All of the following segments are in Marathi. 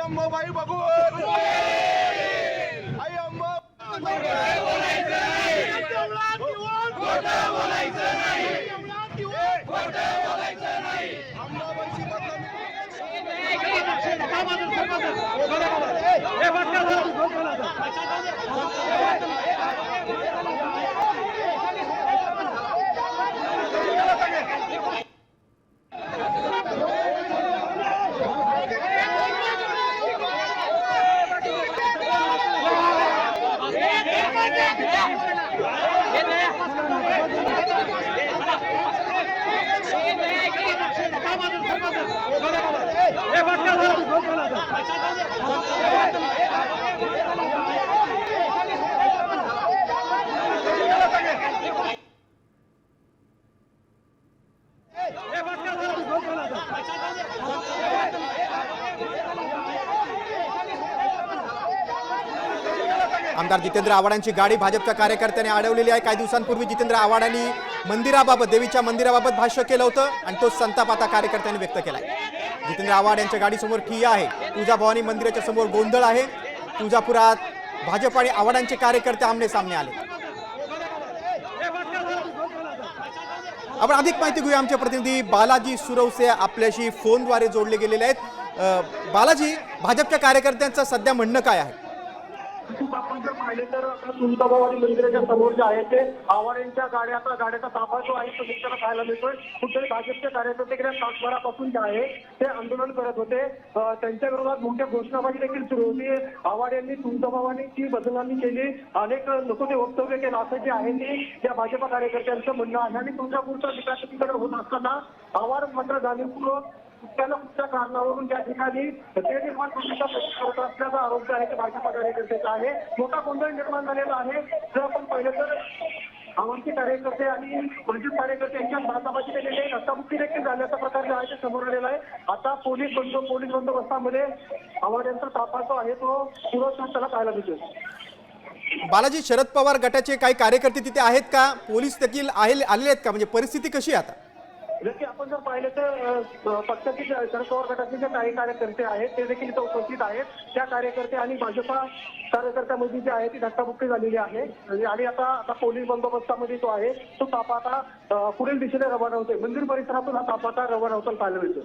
अंबाबाई भगवत आई अंबा आमदार जितेंद्र आव्हाडांची गाडी भाजपच्या कार्यकर्त्यांनी अडवलेली आहे। काही दिवसांपूर्वी जितेंद्र आव्हाडांनी मंदिराबाबत देवीच्या मंदिराबाबत भाष्य केलं होतं आणि तो संताप आता कार्यकर्त्यांनी व्यक्त केलाय। जितेंद्र आव्हाड यांच्या गाडीसमोर ठिय्या आहे। तुळजाभवानी मंदिराच्या समोर गोंधळ आहे। तुळजापुरात भाजप आणि आव्हाडांचे कार्यकर्ते आमने सामने आले। आपण अधिक माहिती घेऊया। आमचे प्रतिनिधी बालाजी सुरवसे आपल्याशी फोनद्वारे जोडले गेलेले आहेत। बालाजी, भाजपच्या कार्यकर्त्यांचं सध्या म्हणणं काय आहे? आपण जर पाहिले तर तुळजाभवानी मंदिराच्या समोर जे आहे ते आव्हाडांच्या गाड्याचा ताफा जो आहे तो निश्चित पाहायला मिळतोय। कुठेतरी भाजपचे कार्यकर्ते गेल्या तासभरापासून जे आहे ते आंदोलन करत होते। त्यांच्या विरोधात मोठ्या घोषणाबाजी देखील सुरू होती। आव्हाड यांनी तुळजाभवानीची बदनामी केली, अनेक नको ते वक्तव्य केलं असं जे आहे ते या भाजपा कार्यकर्त्यांचं म्हणणं आहे। आणि तुळजापूरचा विकास तिकडे होत असताना आव्हाड मात्र जाणीवपूर्वक कुठल्या कारणावरून त्या ठिकाणी ते निर्माण करत असल्याचा आरोप आहे भाजपा कार्यकर्त्याचा आहे। मोठा गोंधळ निर्माण झालेला आहे। जर आपण पाहिलं तर आव्हाडचे कार्यकर्ते आणि भाजप कार्यकर्ते यांच्या बाचाबाची केलेली आहे। धक्काबुक्की देखील झाल्याचा प्रकार जे आहे ते समोर आलेला आहे। आता पोलीस बंदोबस्तामध्ये आव्हाड यांचा ताफा जो आहे तो सुरक्षित त्याला पाहायला मिळतोय। बालाजी, शरद पवार गटाचे काही कार्यकर्ते तिथे आहेत का? पोलीस देखील आलेले आहेत का? म्हणजे परिस्थिती कशी आहे आता? जर की आपण जर पाहिलं तर पक्षाचे शरद पवार गटाचे जे काही कार्यकर्ते आहेत ते देखील इथं उपस्थित आहेत। त्या कार्यकर्ते आणि भाजपा कार्यकर्त्यामध्ये जे आहे ती धक्काबुक्की झालेली आहे आणि आता पोलीस बंदोबस्तामध्ये जो आहे तो ताफा आता पुढील दिशेने रवाना होतोय। मंदिर परिसरातून हा ताफा आता रवाना होताना पाहायला मिळतो।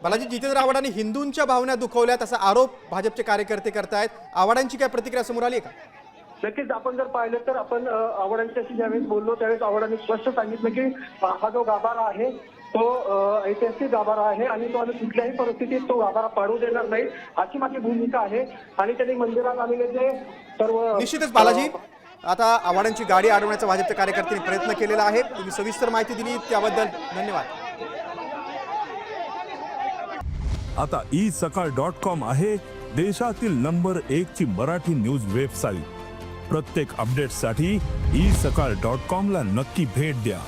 बालाजी, जितेंद्र आव्हाडांनी हिंदूंच्या भावना दुखवल्यात असा आरोप भाजपचे कार्यकर्ते करतायत। आव्हाडांची काय प्रतिक्रिया समोर आली आहे का? नक्कीच आपण जर पाहिलं तर आपण आव्हाडांच्याशी ज्यावेळेस बोललो त्यावेळेस आव्हाडांनी स्पष्ट सांगितलं की हा जो गाभारा आहे तो ऐतिहासिक गाभारा आहे आणि तो आम्ही कुठल्याही परिस्थितीत तो गाभारा पाडू देणार नाही अशी माझी भूमिका आहे। आणि त्यांनी मंदिरात आलेले जे सर्व निश्चितच बालाजी, आता आव्हाडांची गाडी अडवण्याचा भाजपच्या कार्यकर्त्यांनी प्रयत्न केलेला आहे। तुम्ही सविस्तर माहिती दिली त्याबद्दल धन्यवाद। आता isakal.com आहे देशातील नंबर 1 ची मराठी न्यूज वेबसाईट। प्रत्येक अपडेटसाठी isakal.com ला नक्की भेट द्या।